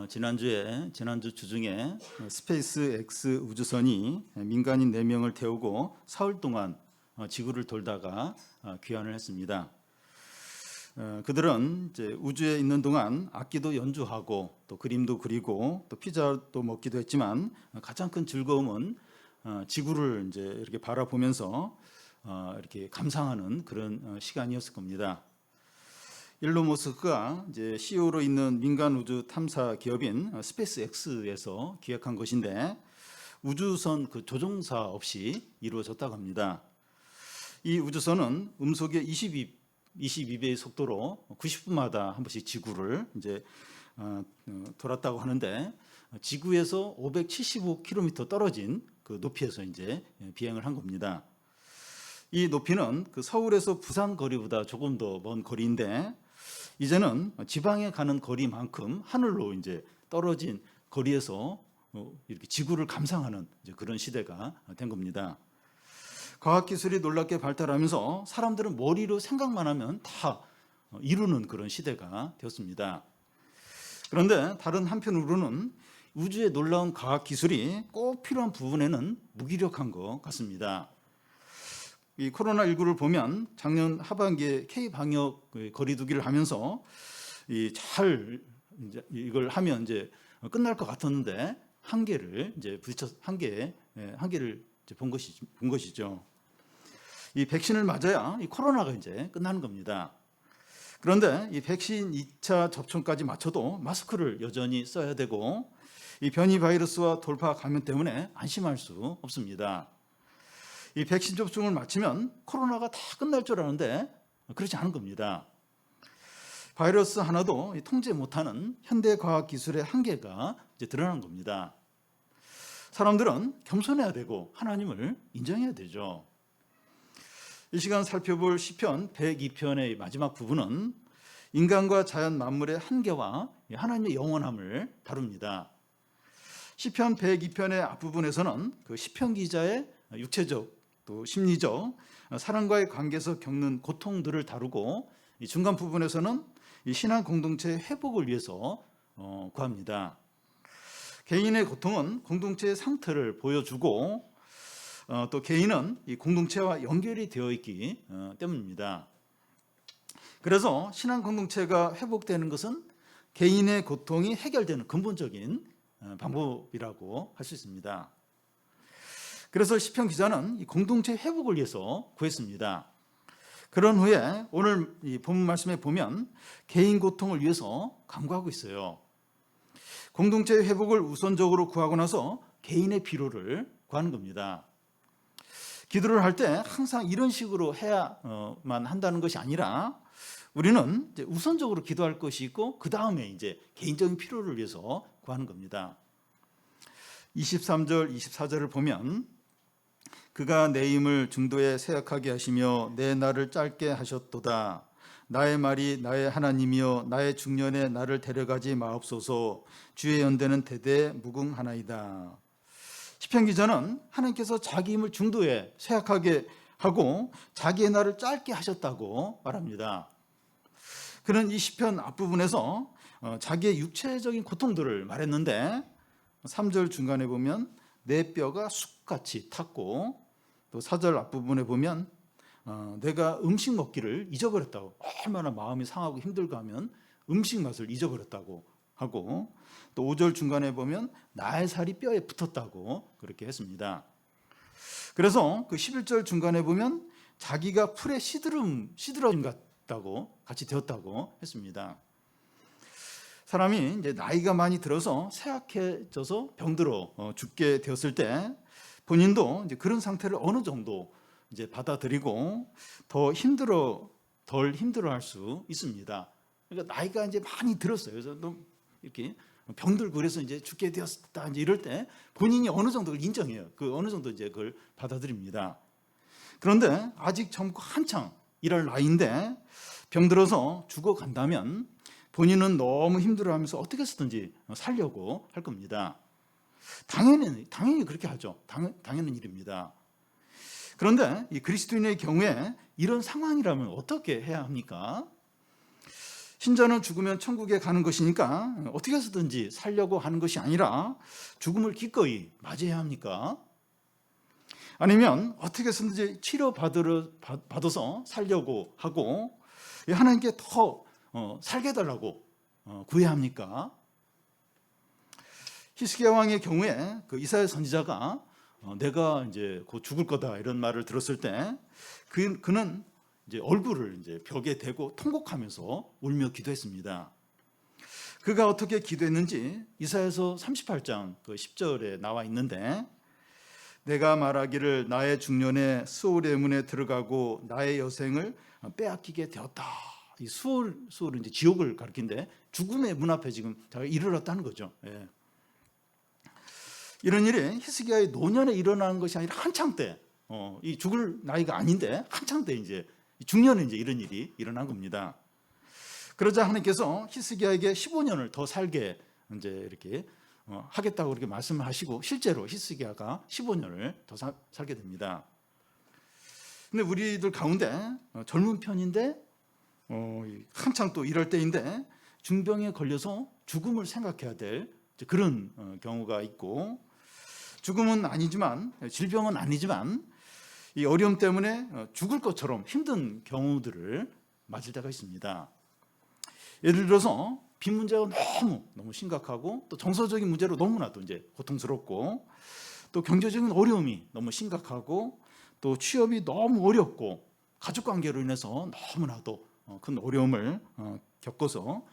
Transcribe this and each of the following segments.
지난주 주중에 스페이스 X 우주선이 민간인 4명을 태우고 사흘 동안 지구를 돌다가 귀환을 했습니다. 그들은 이제 우주에 있는 동안 악기도 연주하고 또 그림도 그리고 또 피자도 먹기도 했지만 가장 큰 즐거움은 지구를 이제 이렇게 바라보면서 이렇게 감상하는 그런 시간이었을 겁니다. 일론 머스크가 이제 CEO로 있는 민간 우주 탐사 기업인 스페이스 X에서 기획한 것인데 우주선 그 조종사 없이 이루어졌다고 합니다. 이 우주선은 음속의 22배의 속도로 90분마다 한 번씩 지구를 이제 돌았다고 하는데 지구에서 575km 떨어진 그 높이에서 이제 비행을 한 겁니다. 이 높이는 그 서울에서 부산 거리보다 조금 더 먼 거리인데 이제는 지방에 가는 거리만큼 하늘로 이제 떨어진 거리에서 이렇게 지구를 감상하는 이제 그런 시대가 된 겁니다. 과학기술이 놀랍게 발달하면서 사람들은 머리로 생각만 하면 다 이루는 그런 시대가 되었습니다. 그런데 다른 한편으로는 우주의 놀라운 과학기술이 꼭 필요한 부분에는 무기력한 것 같습니다. 이 코로나19를 보면 작년 하반기에 K-방역 거리두기를 하면서 이걸 하면 이제 끝날 것 같았는데 한계를 본 것이죠. 이 백신을 맞아야 이 코로나가 이제 끝나는 겁니다. 그런데 이 백신 2차 접종까지 맞춰도 마스크를 여전히 써야 되고 이 변이 바이러스와 돌파 감염 때문에 안심할 수 없습니다. 이 백신 접종을 마치면 코로나가 다 끝날 줄 아는데 그렇지 않은 겁니다. 바이러스 하나도 통제 못하는 현대 과학 기술의 한계가 이제 드러난 겁니다. 사람들은 겸손해야 되고 하나님을 인정해야 되죠. 이 시간 살펴볼 시편 102편의 마지막 부분은 인간과 자연 만물의 한계와 하나님의 영원함을 다룹니다. 시편 102편의 앞부분에서는 그 시편 기자의 육체적 또 심리적 사람과의 관계에서 겪는 고통들을 다루고 이 중간 부분에서는 이 신앙 공동체의 회복을 위해서 구합니다. 개인의 고통은 공동체의 상태를 보여주고 또 개인은 이 공동체와 연결이 되어 있기 때문입니다. 그래서 신앙 공동체가 회복되는 것은 개인의 고통이 해결되는 근본적인 방법이라고 할 수 있습니다. 그래서 시편 기자는 이 공동체 회복을 위해서 구했습니다. 그런 후에 오늘 이 본문 말씀에 보면 개인 고통을 위해서 간구하고 있어요. 공동체 회복을 우선적으로 구하고 나서 개인의 피로를 구하는 겁니다. 기도를 할 때 항상 이런 식으로 해야만 한다는 것이 아니라 우리는 이제 우선적으로 기도할 것이 있고 그 다음에 이제 개인적인 필요를 위해서 구하는 겁니다. 23절, 24절을 보면 그가 내 힘을 중도에 세약하게 하시며 내 날을 짧게 하셨도다. 나의 말이 나의 하나님이여 나의 중년에 나를 데려가지 마옵소서. 주의 연대는 대대 무궁하나이다. 시편 기자는 하나님께서 자기 힘을 중도에 세약하게 하고 자기의 날을 짧게 하셨다고 말합니다. 그는 이 시편 앞부분에서 자기의 육체적인 고통들을 말했는데 3절 중간에 보면 내 뼈가 쑥같이 탔고 또 4절 앞부분에 보면 내가 음식 먹기를 잊어버렸다고, 얼마나 마음이 상하고 힘들고 하면 음식 맛을 잊어버렸다고 하고, 또 5절 중간에 보면 나의 살이 뼈에 붙었다고 그렇게 했습니다. 그래서 그 11절 중간에 보면 자기가 풀에 시드름 같다고 같이 되었다고 했습니다. 사람이 이제 나이가 많이 들어서 쇠약해져서 병들어 죽게 되었을 때 본인도 이제 그런 상태를 어느 정도 이제 받아들이고 덜 힘들어할 수 있습니다. 그러니까 나이가 이제 많이 들었어요. 그래서 이렇게 병들고 그래서 이제 죽게 되었다 이제 이럴 때 본인이 어느 정도 인정해요. 그 어느 정도 이제 그걸 받아들입니다. 그런데 아직 젊고 한창 일할 나이인데 병들어서 죽어간다면 본인은 너무 힘들어하면서 어떻게 해서든지 살려고 할 겁니다. 당연히 그렇게 하죠. 당연한 일입니다. 그런데 이 그리스도인의 경우에 이런 상황이라면 어떻게 해야 합니까? 신자는 죽으면 천국에 가는 것이니까 어떻게 해서든지 살려고 하는 것이 아니라 죽음을 기꺼이 맞이해야 합니까? 아니면 어떻게 해서든지 치료받아서 살려고 하고 하나님께 더 살게 해달라고 구해야 합니까? 히스기야 왕의 경우에 그 이사야 선지자가 내가 이제 곧 죽을 거다 이런 말을 들었을 때 그는 이제 얼굴을 이제 벽에 대고 통곡하면서 울며 기도했습니다. 그가 어떻게 기도했는지 이사야서 38장 그 10절에 나와 있는데, 내가 말하기를 나의 중년에 수올의 문에 들어가고 나의 여생을 빼앗기게 되었다. 이 수올은 이제 지옥을 가리킨데 죽음의 문 앞에 지금 자기가 이르렀다는 거죠. 예. 이런 일이 히스기야의 노년에 일어나는 것이 아니라 한창 때, 이 죽을 나이가 아닌데 한창 때 이제 중년에 이제 이런 일이 일어난 겁니다. 그러자 하나님께서 히스기야에게 15년을 더 살게 이제 이렇게 하겠다고 이렇게 말씀을 하시고 실제로 히스기야가 15년을 더 살게 됩니다. 근데 우리들 가운데 젊은 편인데 한창 또 이럴 때인데 중병에 걸려서 죽음을 생각해야 될 그런 경우가 있고, 죽음은 아니지만 질병은 아니지만 이 어려움 때문에 죽을 것처럼 힘든 경우들을 맞을 때가 있습니다. 예를 들어서 빚 문제가 너무 심각하고 또 정서적인 문제로 너무나도 이제 고통스럽고 또 경제적인 어려움이 너무 심각하고 또 취업이 너무 어렵고 가족 관계로 인해서 너무나도 큰 어려움을 겪어서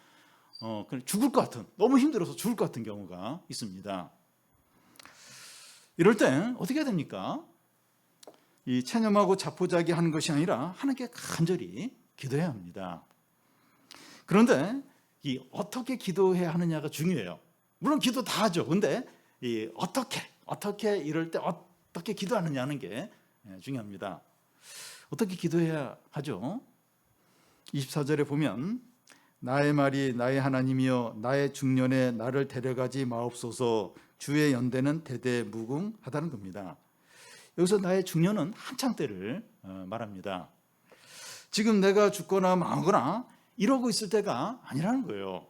죽을 것 같은, 너무 힘들어서 죽을 것 같은 경우가 있습니다. 이럴 때 어떻게 해야 됩니까? 이 체념하고 자포자기 하는 것이 아니라 하나님께 간절히 기도해야 합니다. 그런데 이 어떻게 기도해야 하느냐가 중요해요. 물론 기도 다 하죠. 근데 이 어떻게 이럴 때 어떻게 기도하느냐는 게 중요합니다. 어떻게 기도해야 하죠? 24절에 보면 나의 말이 나의 하나님이여 나의 중년에 나를 데려가지 마옵소서, 주의 연대는 대대무궁하다는 겁니다. 여기서 나의 중년은 한창 때를 말합니다. 지금 내가 죽거나 망하거나 이러고 있을 때가 아니라는 거예요.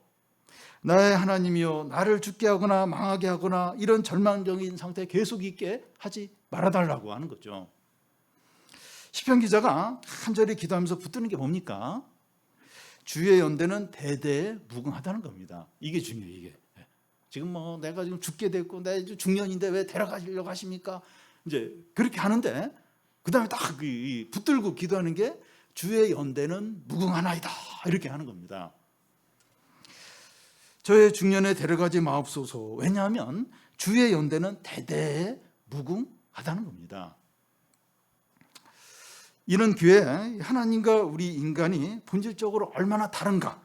나의 하나님이여 나를 죽게 하거나 망하게 하거나 이런 절망적인 상태에 계속 있게 하지 말아달라고 하는 거죠. 시편 기자가 간절히 기도하면서 붙드는 게 뭡니까? 주의 연대는 대대무궁하다는 겁니다. 이게 중요해요. 이게 지금 내가 지금 죽게 됐고 내 중년인데 왜 데려가시려고 하십니까? 이제 그렇게 하는데 그 다음에 딱 붙들고 기도하는 게 주의 연대는 무궁하나이다 이렇게 하는 겁니다. 저의 중년에 데려가지 마옵소서. 왜냐하면 주의 연대는 대대무궁하다는 겁니다. 이런 기회에 하나님과 우리 인간이 본질적으로 얼마나 다른가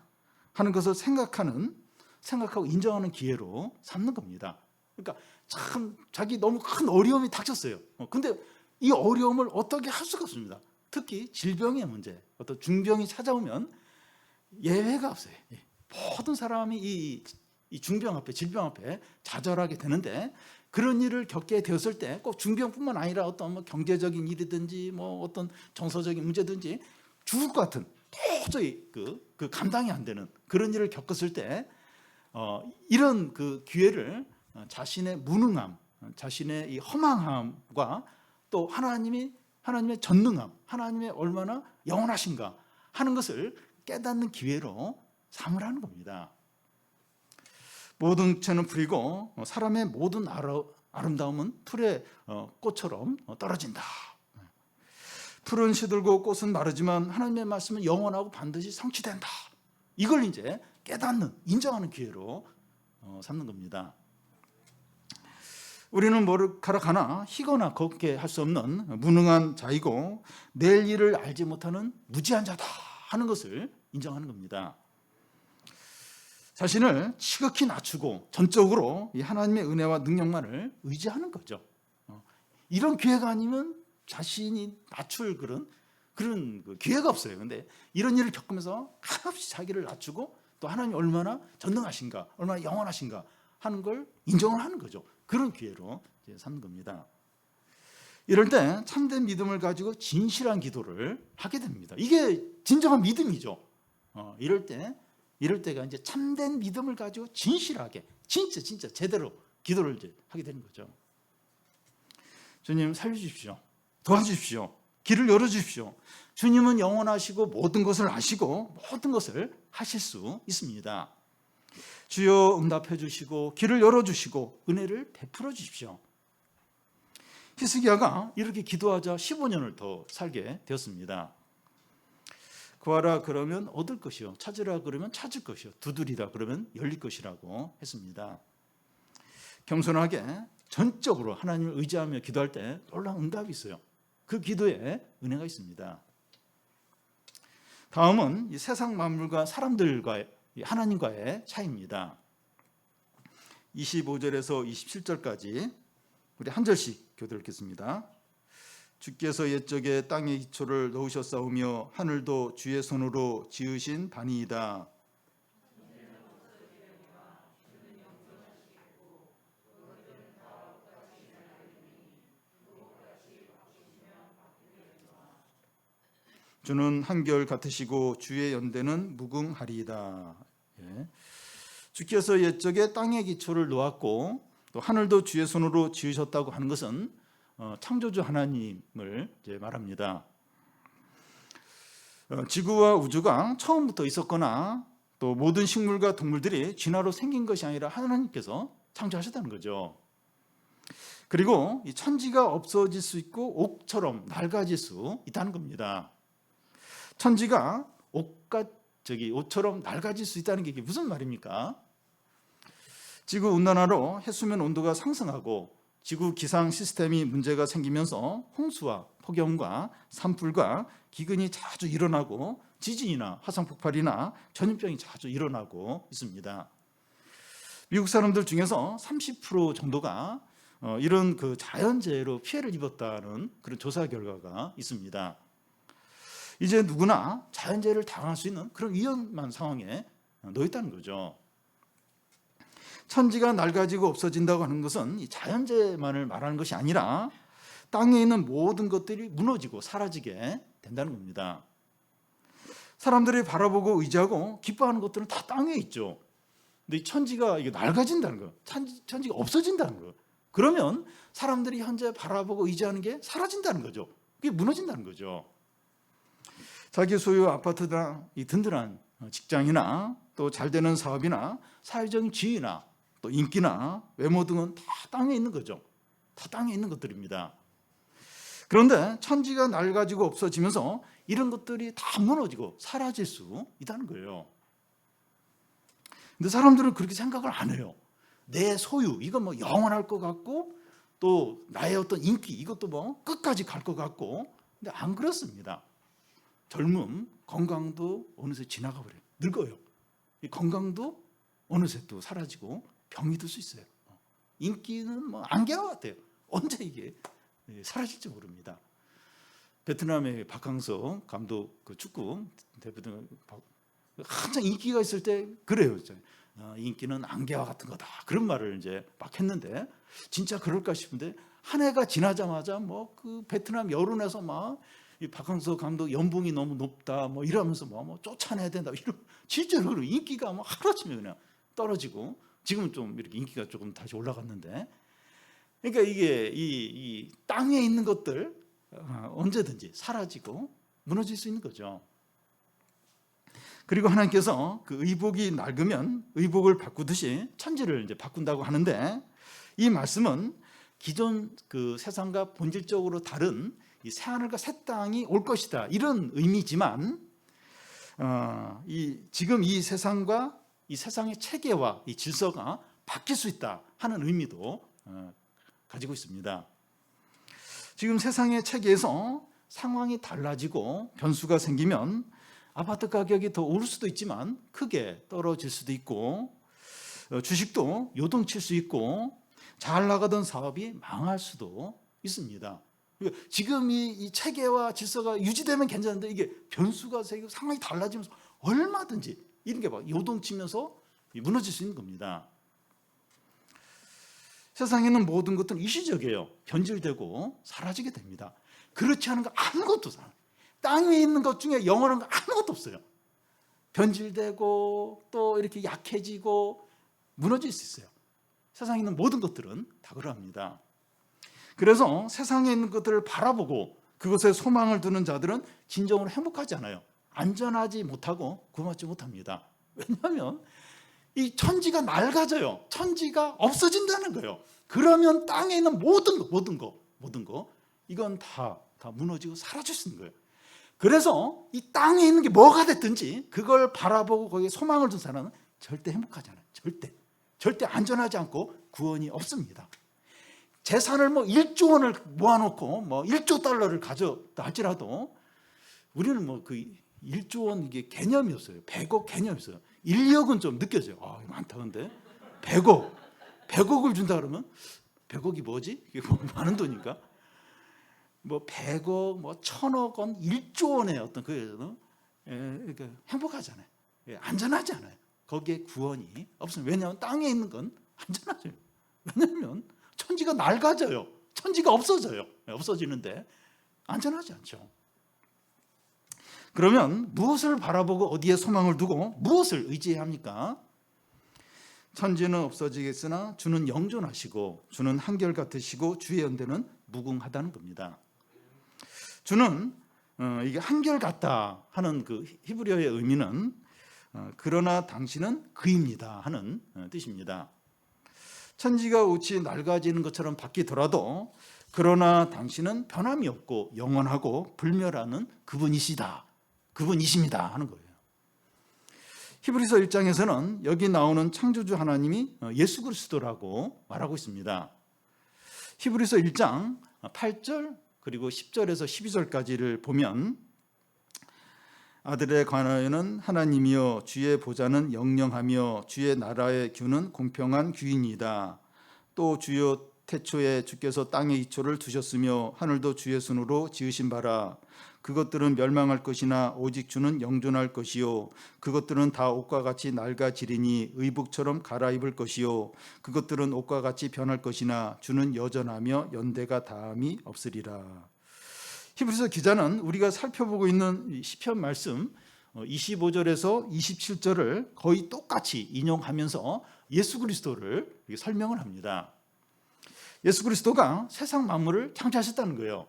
하는 것을 생각하고 인정하는 기회로 삼는 겁니다. 그러니까 참 자기 너무 큰 어려움이 닥쳤어요. 근데 이 어려움을 어떻게 할 수가 없습니다. 특히 질병의 문제, 어떤 중병이 찾아오면 예외가 없어요. 모든 사람이 이 중병 앞에, 질병 앞에 좌절하게 되는데, 그런 일을 겪게 되었을 때 꼭 중병뿐만 아니라 어떤 경제적인 일이든지 어떤 정서적인 문제든지 죽을 것 같은 도저히 그 감당이 안 되는 그런 일을 겪었을 때 이런 그 기회를 자신의 무능함, 자신의 이 허망함과 또 하나님의 전능함, 하나님의 얼마나 영원하신가 하는 것을 깨닫는 기회로 삼으라는 겁니다. 모든 채는 풀이고 사람의 모든 아름다움은 풀의 꽃처럼 떨어진다. 풀은 시들고 꽃은 마르지만 하나님의 말씀은 영원하고 반드시 성취된다. 이걸 이제 깨닫는, 인정하는 기회로 삼는 겁니다. 우리는 머리카락 하나 희거나 걷게 할 수 없는 무능한 자이고 내일 일을 알지 못하는 무지한 자다 하는 것을 인정하는 겁니다. 자신을 지극히 낮추고 전적으로 이 하나님의 은혜와 능력만을 의지하는 거죠. 이런 기회가 아니면 자신이 낮출 그런 그 기회가 없어요. 근데 이런 일을 겪으면서 한없이 자기를 낮추고 또 하나님이 얼마나 전능하신가, 얼마나 영원하신가 하는 걸 인정을 하는 거죠. 그런 기회로 이제 삼는 겁니다. 이럴 때 참된 믿음을 가지고 진실한 기도를 하게 됩니다. 이게 진정한 믿음이죠. 이럴 때 이럴 때가 이제 참된 믿음을 가지고 진실하게 진짜 제대로 기도를 이제 하게 되는 거죠. 주님 살려주십시오. 도와주십시오. 길을 열어주십시오. 주님은 영원하시고 모든 것을 아시고 모든 것을 하실 수 있습니다. 주여 응답해 주시고 길을 열어주시고 은혜를 베풀어 주십시오. 히스기야가 이렇게 기도하자 15년을 더 살게 되었습니다. 구하라 그러면 얻을 것이요, 찾으라 그러면 찾을 것이요, 두드리라 그러면 열릴 것이라고 했습니다. 겸손하게 전적으로 하나님을 의지하며 기도할 때 놀라운 응답이 있어요. 그 기도에 은혜가 있습니다. 다음은 이 세상 만물과 사람들과 하나님과의 차이입니다. 25절에서 27절까지 우리 한 절씩 교도 읽겠습니다. 주께서 옛적에 땅에 기초를 넣으셨사오며 하늘도 주의 손으로 지으신 반이이다. 주는 한결 같으시고 주의 연대는 무궁하리이다. 예. 주께서 옛적에 땅의 기초를 놓았고 또 하늘도 주의 손으로 지으셨다고 하는 것은 창조주 하나님을 이제 말합니다. 지구와 우주가 처음부터 있었거나 또 모든 식물과 동물들이 진화로 생긴 것이 아니라 하나님께서 창조하셨다는 거죠. 그리고 이 천지가 없어질 수 있고 옥처럼 낡아질 수 있다는 겁니다. 천지가 옷처럼 낡아질 수 있다는 게 이게 무슨 말입니까? 지구 온난화로 해수면 온도가 상승하고 지구 기상 시스템이 문제가 생기면서 홍수와 폭염과 산불과 기근이 자주 일어나고 지진이나 화산 폭발이나 전염병이 자주 일어나고 있습니다. 미국 사람들 중에서 30% 정도가 이런 그 자연재해로 피해를 입었다는 그런 조사 결과가 있습니다. 이제 누구나 자연재해를 당할 수 있는 그런 위험한 상황에 놓여 있다는 거죠. 천지가 낡아지고 없어진다고 하는 것은 이 자연재해만을 말하는 것이 아니라 땅에 있는 모든 것들이 무너지고 사라지게 된다는 겁니다. 사람들이 바라보고 의지하고 기뻐하는 것들은 다 땅에 있죠. 근데 이 천지가 이게 낡아진다는 거, 천지가 없어진다는 거. 그러면 사람들이 현재 바라보고 의지하는 게 사라진다는 거죠. 그게 무너진다는 거죠. 자기 소유 아파트나 이 든든한 직장이나 또 잘 되는 사업이나 사회적인 지위나 또 인기나 외모 등은 다 땅에 있는 거죠. 다 땅에 있는 것들입니다. 그런데 천지가 낡아지고 없어지면서 이런 것들이 다 무너지고 사라질 수 있다는 거예요. 근데 사람들은 그렇게 생각을 안 해요. 내 소유, 이건 뭐 영원할 것 같고 또 나의 어떤 인기, 이것도 뭐 끝까지 갈 것 같고, 근데 안 그렇습니다. 젊음, 건강도 어느새 지나가 버려요. 늙어요. 이 건강도 어느새 또 사라지고 병이 들 수 있어요. 인기는 뭐 안개와 같아요. 언제 이게 사라질지 모릅니다. 베트남의 박항서 감독 그 축구 대표들 한창 인기가 있을 때 그래요. 인기는 안개와 같은 거다. 그런 말을 이제 막 했는데 진짜 그럴까 싶은데 한 해가 지나자마자 뭐 그 베트남 여론에서 막 이 박항서 감독 연봉이 너무 높다 뭐 이러면서 뭐 쫓아내야 된다 이런 실제로 인기가 뭐 하루아침에 그냥 떨어지고 지금은 좀 이렇게 인기가 조금 다시 올라갔는데, 그러니까 이게 이 땅에 있는 것들 언제든지 사라지고 무너질 수 있는 거죠. 그리고 하나님께서 그 의복이 낡으면 의복을 바꾸듯이 천지를 이제 바꾼다고 하는데, 이 말씀은 기존 그 세상과 본질적으로 다른 이 새하늘과 새 땅이 올 것이다 이런 의미지만, 지금 이 세상과 이 세상의 체계와 이 질서가 바뀔 수 있다 하는 의미도 가지고 있습니다. 지금 세상의 체계에서 상황이 달라지고 변수가 생기면 아파트 가격이 더 오를 수도 있지만 크게 떨어질 수도 있고, 주식도 요동칠 수 있고, 잘 나가던 사업이 망할 수도 있습니다. 지금 이 체계와 질서가 유지되면 괜찮은데 이게 변수가 생기고 상황이 달라지면서 얼마든지 이런 게 막 요동치면서 무너질 수 있는 겁니다. 세상에 있는 모든 것들은 일시적이에요. 변질되고 사라지게 됩니다. 그렇지 않은 거 아무것도 없어요. 땅 위에 있는 것 중에 영원한 거 아무것도 없어요. 변질되고 또 이렇게 약해지고 무너질 수 있어요. 세상에 있는 모든 것들은 다 그러합니다. 그래서 세상에 있는 것들을 바라보고 그것에 소망을 두는 자들은 진정으로 행복하지 않아요. 안전하지 못하고 구원받지 못합니다. 왜냐하면 이 천지가 낡아져요. 천지가 없어진다는 거예요. 그러면 땅에 있는 모든 거 이건 다 무너지고 사라질 수 있는 거예요. 그래서 이 땅에 있는 게 뭐가 됐든지 그걸 바라보고 거기에 소망을 둔 사람은 절대 행복하지 않아요. 절대 안전하지 않고 구원이 없습니다. 재산을 1조 원을 모아놓고 1조 달러를 가졌다 할지라도 우리는 그 1조 원 이게 개념이 없어요. 100억 개념이 없어요. 1억은 좀 느껴져요. 많다 근데 100억을 준다 그러면 100억이 뭐지? 이게 많은 돈이니까 100억 1000억 원 1조 원의 어떤 그래서 행복하잖아요. 안전하지 않아요. 거기에 구원이 없습니다. 왜냐하면 땅에 있는 건 안전하죠. 왜냐하면 천지가 낡아져요. 천지가 없어져요. 없어지는데 안전하지 않죠. 그러면 무엇을 바라보고 어디에 소망을 두고 무엇을 의지해야 합니까? 천지는 없어지겠으나 주는 영존하시고 주는 한결같으시고 주의 연대는 무궁하다는 겁니다. 주는 이게 한결같다 하는 그 히브리어의 의미는 그러나 당신은 그입니다 하는 뜻입니다. 천지가 어찌 낡아지는 것처럼 바뀌더라도 그러나 당신은 변함이 없고 영원하고 불멸하는 그분이십니다 하는 거예요. 히브리서 1장에서는 여기 나오는 창조주 하나님이 예수 그리스도라고 말하고 있습니다. 히브리서 1장 8절 그리고 10절에서 12절까지를 보면 아들에 관하여는 하나님이여 주의 보좌는 영영하며 주의 나라의 규는 공평한 규이니이다. 또 주여 태초에 주께서 땅에 이초를 두셨으며 하늘도 주의 손으로 지으신 바라. 그것들은 멸망할 것이나 오직 주는 영존할 것이요 그것들은 다 옷과 같이 낡아지리니 의복처럼 갈아입을 것이요 그것들은 옷과 같이 변할 것이나 주는 여전하며 연대가 다함이 없으리라. 히브리서 기자는 우리가 살펴보고 있는 시편 말씀 25절에서 27절을 거의 똑같이 인용하면서 예수 그리스도를 설명을 합니다. 예수 그리스도가 세상 만물을 창조하셨다는 거예요.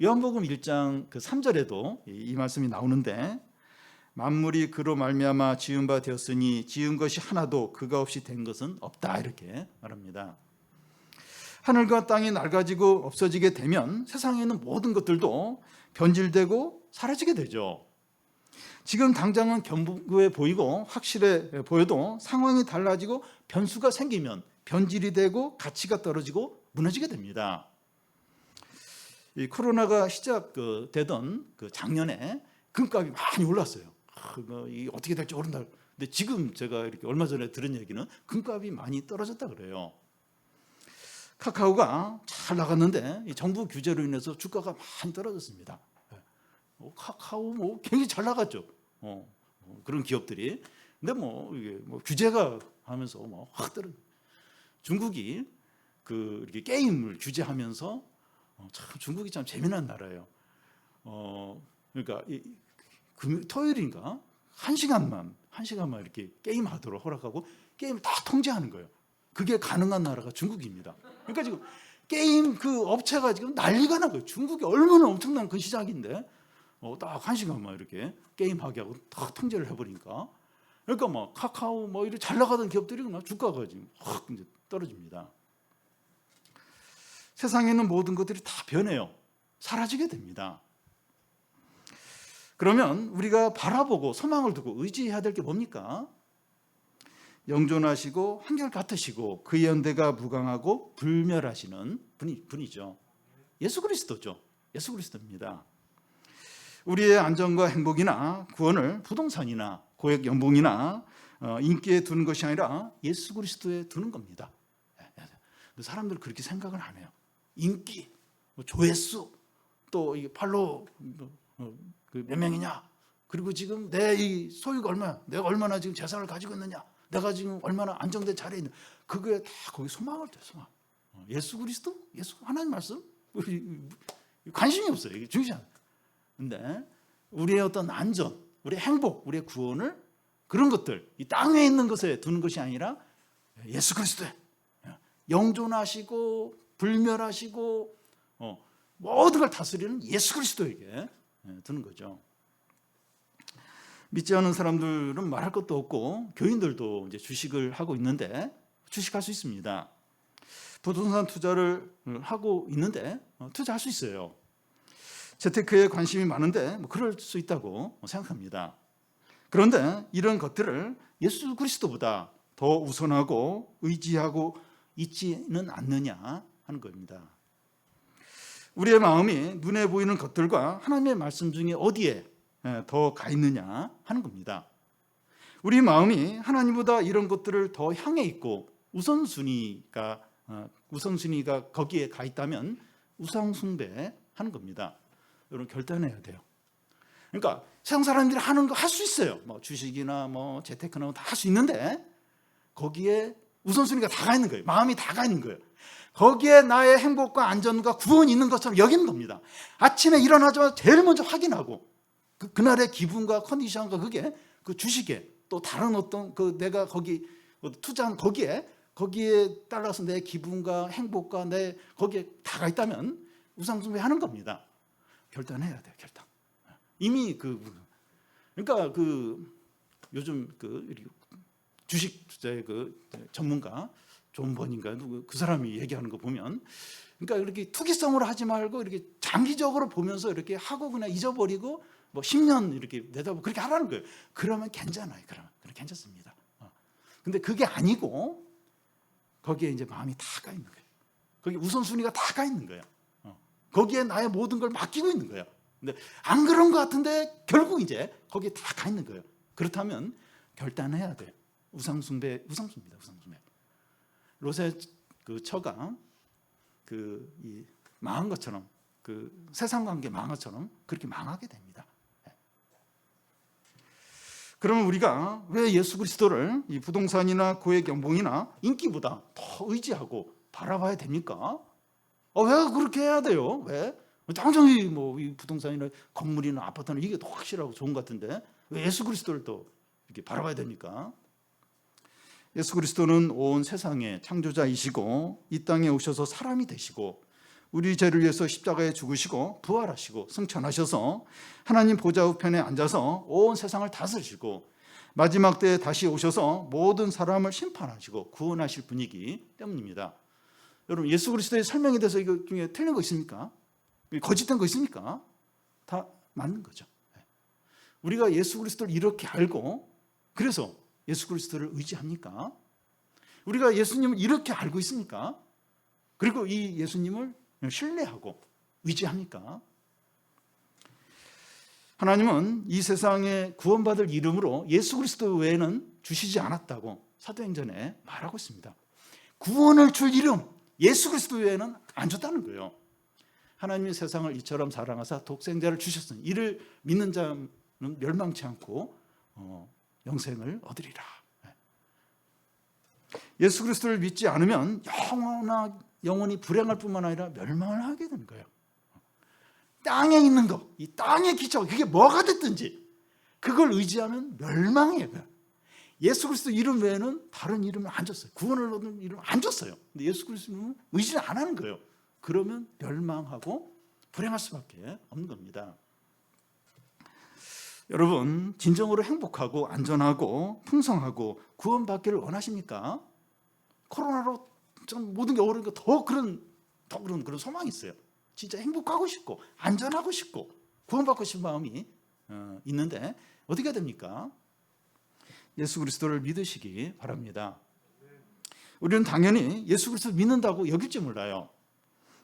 요한복음 1장 3절에도 이 말씀이 나오는데 만물이 그로 말미암아 지은 바 되었으니 지은 것이 하나도 그가 없이 된 것은 없다 이렇게 말합니다. 하늘과 땅이 낡아지고 없어지게 되면 세상에 있는 모든 것들도 변질되고 사라지게 되죠. 지금 당장은 견고해 보이고 확실해 보여도 상황이 달라지고 변수가 생기면 변질이 되고 가치가 떨어지고 무너지게 됩니다. 이 코로나가 시작되던 작년에 금값이 많이 올랐어요. 이게 어떻게 될지 모른다. 근데 지금 제가 이렇게 얼마 전에 들은 얘기는 금값이 많이 떨어졌다 그래요. 카카오가 잘 나갔는데 이 정부 규제로 인해서 주가가 많이 떨어졌습니다. 카카오 굉장히 잘 나갔죠. 그런 기업들이. 근데 이게 규제가 하면서 확 떨어. 중국이 이렇게 게임을 규제하면서 참 중국이 참 재미난 나라예요. 그러니까 토요일인가 1시간만 이렇게 게임하도록 허락하고 게임을 다 통제하는 거예요. 그게 가능한 나라가 중국입니다. 그러니까 지금 게임 업체가 지금 난리가 난 거예요. 중국이 얼마나 엄청난 그 시장인데 딱 1시간만 이렇게 게임하게 하고 딱 통제를 해버리니까 그러니까 카카오 이렇게 잘 나가던 기업들이 주가가 지금 확 이제 떨어집니다. 세상에 있는 모든 것들이 다 변해요. 사라지게 됩니다. 그러면 우리가 바라보고 소망을 두고 의지해야 될 게 뭡니까? 영존하시고 한결같으시고 그의 연대가 무강하고 불멸하시는 분이죠. 예수 그리스도죠. 예수 그리스도입니다. 우리의 안전과 행복이나 구원을 부동산이나 고액 연봉이나 인기에 두는 것이 아니라 예수 그리스도에 두는 겁니다. 사람들 그렇게 생각을 안 해요. 인기, 조회수, 또 팔로워 몇 명이냐, 그리고 지금 내 이 소유가 얼마야, 내가 얼마나 지금 재산을 가지고 있느냐, 내가 지금 얼마나 안정된 자리에 있느냐, 그거에 다 거기 소망을 둬요. 소망. 예수 그리스도, 예수 하나님 말씀 관심이 없어요. 이게 중요하지 않아요. 근데 우리의 어떤 안전, 우리의 행복, 우리의 구원을 그런 것들, 이 땅에 있는 것에 두는 것이 아니라 예수 그리스도에 영존하시고 불멸하시고 모든 걸 다스리는 예수 그리스도에게 두는 거죠. 믿지 않는 사람들은 말할 것도 없고 교인들도 이제 주식을 하고 있는데 주식할 수 있습니다. 부동산 투자를 하고 있는데 투자할 수 있어요. 재테크에 관심이 많은데 그럴 수 있다고 생각합니다. 그런데 이런 것들을 예수 그리스도보다 더 우선하고 의지하고 있지는 않느냐 하는 겁니다. 우리의 마음이 눈에 보이는 것들과 하나님의 말씀 중에 어디에 더 가 있느냐 하는 겁니다. 우리 마음이 하나님보다 이런 것들을 더 향해 있고 우선순위가 거기에 가 있다면 우상숭배하는 겁니다. 여러분 결단해야 돼요. 그러니까 세상 사람들이 하는 거 할 수 있어요. 뭐 주식이나 뭐 재테크나 다 할 수 있는데 거기에 우선순위가 다 가 있는 거예요. 마음이 다 가 있는 거예요. 거기에 나의 행복과 안전과 구원이 있는 것처럼 여기는 겁니다. 아침에 일어나자마자 제일 먼저 확인하고 그날의 기분과 컨디션과 그게 그 주식에 또 다른 어떤 그 내가 거기 투자한 거기에 따라서 내 기분과 행복과 내 거기에 다 가 있다면 우상숭배하는 겁니다. 결단해야 돼요. 결단. 이미 그러니까 요즘 주식 투자의 전문가 존 버닌가 그 사람이 얘기하는 거 보면 그러니까 이렇게 투기성으로 하지 말고 이렇게 장기적으로 보면서 이렇게 하고 그냥 잊어버리고 뭐 10년 이렇게 내다보고 그렇게 하라는 거예요. 그러면 괜찮아요. 그러면 괜찮습니다. 근데 그게 아니고 거기에 이제 마음이 다 가 있는 거예요. 거기 우선순위가 다 가 있는 거예요. 거기에 나의 모든 걸 맡기고 있는 거예요. 근데 안 그런 것 같은데 결국 이제 거기에 다 가 있는 거예요. 그렇다면 결단해야 돼요. 우상숭배입니다. 우상숭배. 롯의 그 처가 이 망한 것처럼 세상 관계 망한 것처럼 그렇게 망하게 됩니다. 그러면 우리가 왜 예수 그리스도를 이 부동산이나 고액 연봉이나 인기보다 더 의지하고 바라봐야 됩니까? 왜 그렇게 해야 돼요? 왜? 당연히 이 부동산이나 건물이나 아파트나 이게 더 확실하고 좋은 것 같은데 왜 예수 그리스도를 또 이렇게 바라봐야 됩니까? 예수 그리스도는 온 세상의 창조자이시고 이 땅에 오셔서 사람이 되시고 우리 죄를 위해서 십자가에 죽으시고 부활하시고 승천하셔서 하나님 보좌 우편에 앉아서 온 세상을 다스리시고 마지막 때에 다시 오셔서 모든 사람을 심판하시고 구원하실 분이기 때문입니다. 여러분 예수 그리스도의 설명에 대해서 이거 중에 틀린 거 있습니까? 거짓된 거 있습니까? 다 맞는 거죠. 우리가 예수 그리스도를 이렇게 알고 그래서 예수 그리스도를 의지합니까? 우리가 예수님을 이렇게 알고 있습니까? 그리고 이 예수님을 신뢰하고 의지합니까? 하나님은 이 세상에 구원받을 이름으로 예수 그리스도 외에는 주시지 않았다고 사도행전에 말하고 있습니다. 구원을 줄 이름 예수 그리스도 외에는 안 줬다는 거예요. 하나님이 세상을 이처럼 사랑하사 독생자를 주셨으니 이를 믿는 자는 멸망치 않고 영생을 얻으리라. 예수 그리스도를 믿지 않으면 영원히 불행할 뿐만 아니라 멸망을 하게 되는 거예요. 땅에 있는 거, 이 땅의 기초, 그게 뭐가 됐든지 그걸 의지하면 멸망이에요. 예수 그리스도 이름 외에는 다른 이름을 안 줬어요. 구원을 얻는 이름을 안 줬어요. 근데 예수 그리스도는 의지를 안 하는 거예요. 그러면 멸망하고 불행할 수밖에 없는 겁니다. 여러분 진정으로 행복하고 안전하고 풍성하고 구원받기를 원하십니까? 코로나로 좀 모든 게 어려우니까 더 그런 그런 소망이 있어요. 진짜 행복하고 싶고 안전하고 싶고 구원받고 싶은 마음이 있는데 어떻게 해야 됩니까? 예수 그리스도를 믿으시기 바랍니다. 우리는 당연히 예수 그리스도를 믿는다고 여길지 몰라요.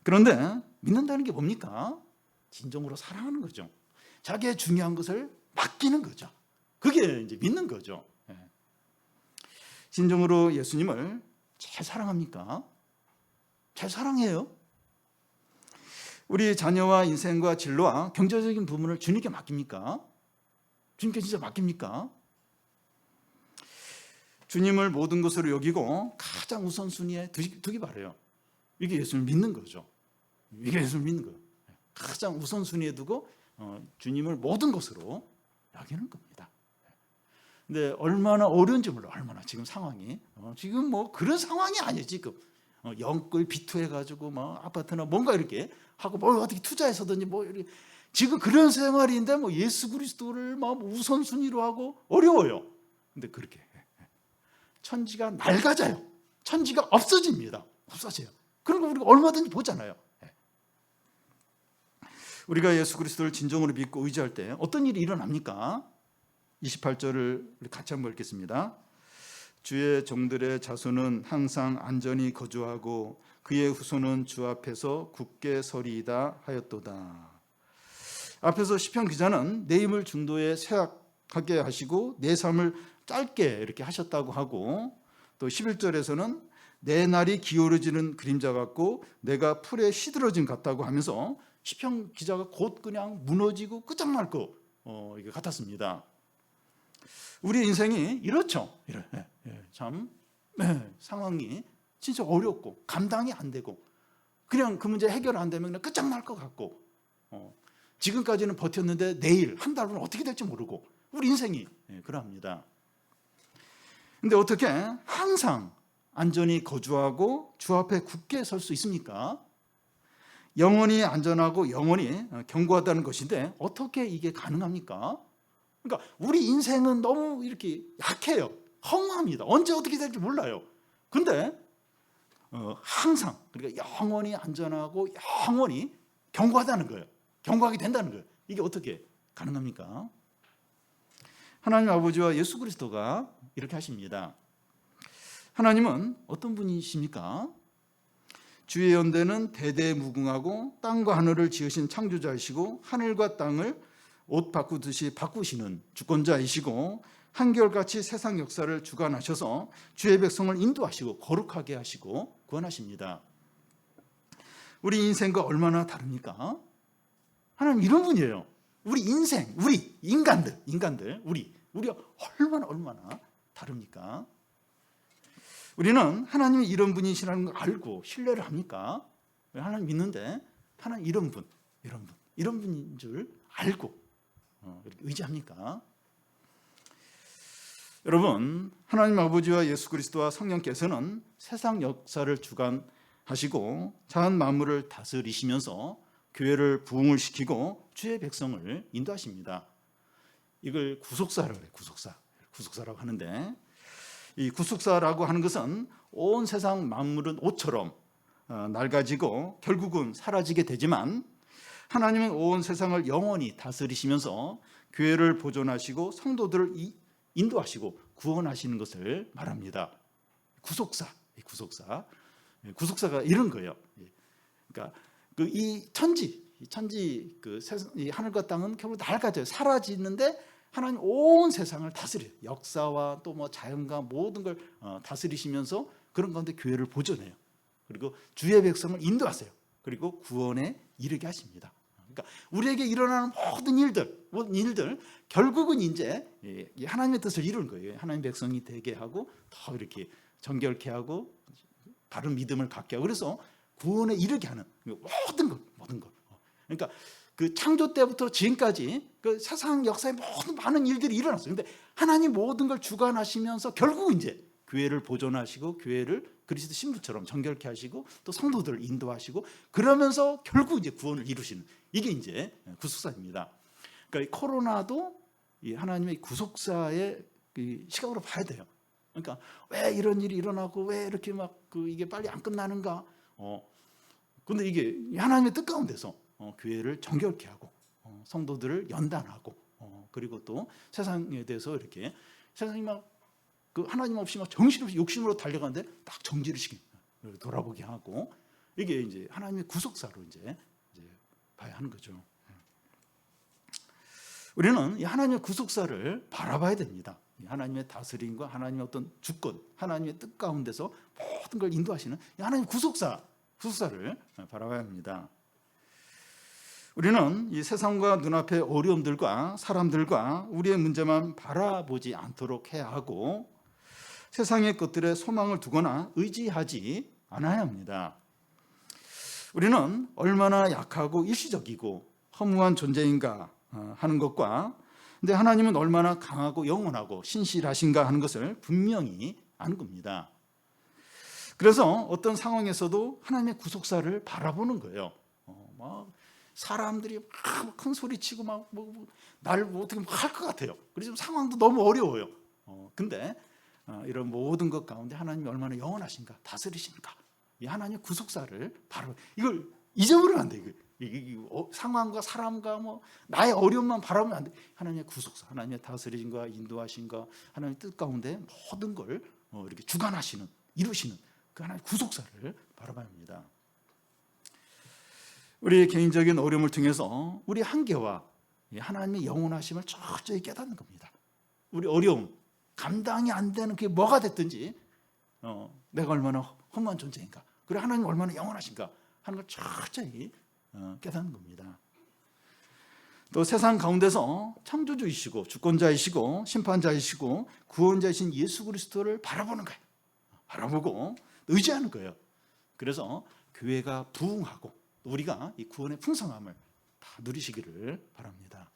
그런데 믿는다는 게 뭡니까? 진정으로 사랑하는 거죠. 자기의 중요한 것을 맡기는 거죠. 그게 이제 믿는 거죠. 진정으로 예수님을 잘 사랑합니까? 잘 사랑해요? 우리 자녀와 인생과 진로와 경제적인 부분을 주님께 맡깁니까? 주님께 진짜 맡깁니까? 주님을 모든 것으로 여기고 가장 우선순위에 두기 바라요. 이게 예수를 믿는 거죠. 이게 예수를 믿는 거예요. 가장 우선순위에 두고 주님을 모든 것으로 여기는 겁니다. 근데 얼마나 어려운지 몰라. 얼마나 지금 상황이 지금 뭐 그런 상황이 아니에요. 지금 영끌 비투해가지고 뭐 아파트나 뭔가 이렇게 하고 뭘 어떻게 투자해서든지 뭐 이렇게 지금 그런 생활인데 뭐 예수 그리스도를 막 우선순위로 하고 어려워요. 근데 그렇게 천지가 낡아져요. 천지가 없어집니다. 없어져요. 그런 거 우리가 얼마든지 보잖아요. 우리가 예수 그리스도를 진정으로 믿고 의지할 때 어떤 일이 일어납니까? 28절을 같이 한번 읽겠습니다. 주의 종들의 자손은 항상 안전히 거주하고 그의 후손은 주 앞에서 굳게 서리이다 하였도다. 앞에서 시편 기자는 내 힘을 중도에 쇠약하게 하시고 내 삶을 짧게 이렇게 하셨다고 하고, 또 11절에서는 내 날이 기울어지는 그림자 같고 내가 풀에 시들어진 같다고 하면서 시편 기자가 곧 그냥 무너지고 끝장날 것 같았습니다. 우리 인생이 이렇죠. 참 상황이 진짜 어렵고 감당이 안 되고 그냥 그 문제 해결 안 되면 그냥 끝장날 것 같고 지금까지는 버텼는데 내일 한 달 후는 어떻게 될지 모르고 우리 인생이 그러합니다. 근데 어떻게 항상 안전히 거주하고 주 앞에 굳게 설 수 있습니까? 영원히 안전하고 영원히 견고하다는 것인데 어떻게 이게 가능합니까? 그러니까 우리 인생은 너무 이렇게 약해요. 허무합니다. 언제 어떻게 될지 몰라요. 근데 항상 그러니까 영원히 안전하고 영원히 견고하다는 거예요. 견고하게 된다는 거예요. 이게 어떻게 가능합니까? 하나님 아버지와 예수 그리스도가 이렇게 하십니다. 하나님은 어떤 분이십니까? 주의 연대는 대대무궁하고 땅과 하늘을 지으신 창조자이시고 하늘과 땅을 옷 바꾸듯이 바꾸시는 주권자이시고 한결같이 세상 역사를 주관하셔서 주의 백성을 인도하시고 거룩하게 하시고 구원하십니다. 우리 인생과 얼마나 다릅니까? 하나님 이런 분이에요. 우리 인생, 우리 인간들, 우리 얼마나 다릅니까? 우리는 하나님이 이런 분이시라는 걸 알고 신뢰를 합니까? 하나님 믿는데 하나님 이런 분인 줄 알고 이렇게 의지합니까? 여러분, 하나님 아버지와 예수 그리스도와 성령께서는 세상 역사를 주관하시고 자연 만물을 다스리시면서 교회를 부흥을 시키고 주의 백성을 인도하십니다. 이걸 구속사라고 해요. 구속사라고 하는데 이 구속사라고 하는 것은 온 세상 만물은 옷처럼 낡아지고 결국은 사라지게 되지만 하나님은 온 세상을 영원히 다스리시면서 교회를 보존하시고 성도들을 인도하시고 구원하시는 것을 말합니다. 구속사가 이런 거예요. 그러니까 이 천지 이 하늘과 땅은 결국 낡아져요. 사라지는데 하나님 온 세상을 다스려요. 역사와 또 뭐 자연과 모든 걸 다스리시면서 그런 가운데 교회를 보존해요. 그리고 주의 백성을 인도하세요. 그리고 구원에 이르게 하십니다. 그러니까 우리에게 일어나는 모든 일들 결국은 이제 하나님의 뜻을 이루는 거예요. 하나님 백성이 되게 하고 더 이렇게 정결케 하고 바른 믿음을 갖게 하고 그래서 구원에 이르게 하는 모든 것. 그러니까 그 창조 때부터 지금까지 그 세상 역사에 모든 많은 일들이 일어났어요. 근데 하나님 모든 걸 주관하시면서 결국 이제 교회를 보존하시고 교회를 그리스도 신부처럼 정결케 하시고 또 성도들을 인도하시고 그러면서 결국 이제 구원을 이루시는 이게 이제 구속사입니다. 그러니까 이 코로나도 이 하나님의 구속사의 시각으로 봐야 돼요. 그러니까 왜 이런 일이 일어나고 왜 이렇게 막 이게 빨리 안 끝나는가? 근데 이게 하나님의 뜻 가운데서 교회를 정결케 하고 성도들을 연단하고 그리고 또 세상에 대해서 이렇게 세상이 막 하나님 없이 막 정신없이 욕심으로 달려가는데 딱 정지를 시키는 돌아보게 하고 이게 이제 하나님의 구속사로 이제 봐야 하는 거죠. 우리는 이 하나님의 구속사를 바라봐야 됩니다. 하나님의 다스림과 하나님의 어떤 주권, 하나님의 뜻 가운데서 모든 걸 인도하시는 하나님의 구속사를 바라봐야 합니다. 우리는 이 세상과 눈앞의 어려움들과 사람들과 우리의 문제만 바라보지 않도록 해야 하고 세상의 것들에 소망을 두거나 의지하지 않아야 합니다. 우리는 얼마나 약하고 일시적이고 허무한 존재인가 하는 것과 근데 하나님은 얼마나 강하고 영원하고 신실하신가 하는 것을 분명히 아는 겁니다. 그래서 어떤 상황에서도 하나님의 구속사를 바라보는 거예요. 막 사람들이 막 큰 소리치고 막 나를 어떻게 할 것 같아요. 그래서 상황도 너무 어려워요. 근데 이런 모든 것 가운데 하나님이 얼마나 영원하신가, 다스리신가, 이 하나님의 구속사를 바로 이걸 잊어버리면 안 돼. 상황과 사람과 뭐 나의 어려움만 바라보면 안 돼. 하나님의 구속사, 하나님의 다스리신과 인도하신가, 하나님의 뜻 가운데 모든 걸 이렇게 주관하시는, 이루시는 그 하나님의 구속사를 바라봐야 합니다. 우리 개인적인 어려움을 통해서 우리 한계와 하나님의 영원하심을 철저히 깨닫는 겁니다. 우리 어려움, 감당이 안 되는 그게 뭐가 됐든지 내가 얼마나 험한 존재인가, 그리고 하나님 얼마나 영원하신가 하는 걸 철저히 깨닫는 겁니다. 또 세상 가운데서 창조주이시고 주권자이시고 심판자이시고 구원자이신 예수 그리스도를 바라보는 거예요. 바라보고 의지하는 거예요. 그래서 교회가 부흥하고 우리가 이 구원의 풍성함을 다 누리시기를 바랍니다.